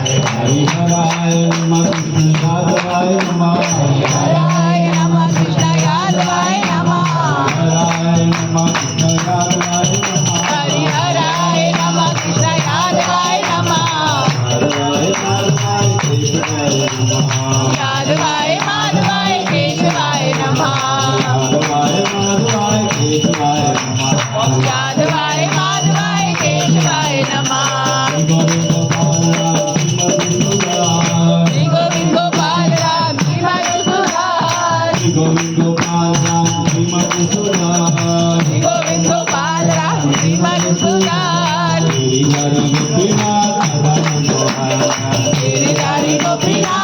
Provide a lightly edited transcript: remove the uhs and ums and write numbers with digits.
हरिहराय नमः कृष्ण यादवाय नमः हरिहराय नमः कृष्ण यादवाय नमः हरिहराय नमः कृष्ण यादवाय नमः हरिहराय नमः कृष्ण यादवाय नमः यादवाय माधवाय केशवाय नमः यादवाय माधवाय केशवाय नमः यादवाय माधवाय केशवाय नमः श्री गोविंद गोपाल राम श्री मधुसूदन श्री गोविंद गोपाल राम श्री मधुसूदन श्री गोविंद गोपाल राम श्री मधुसूदन गिरिधर गोपीनाथ गिरिधारी गोपीनाथ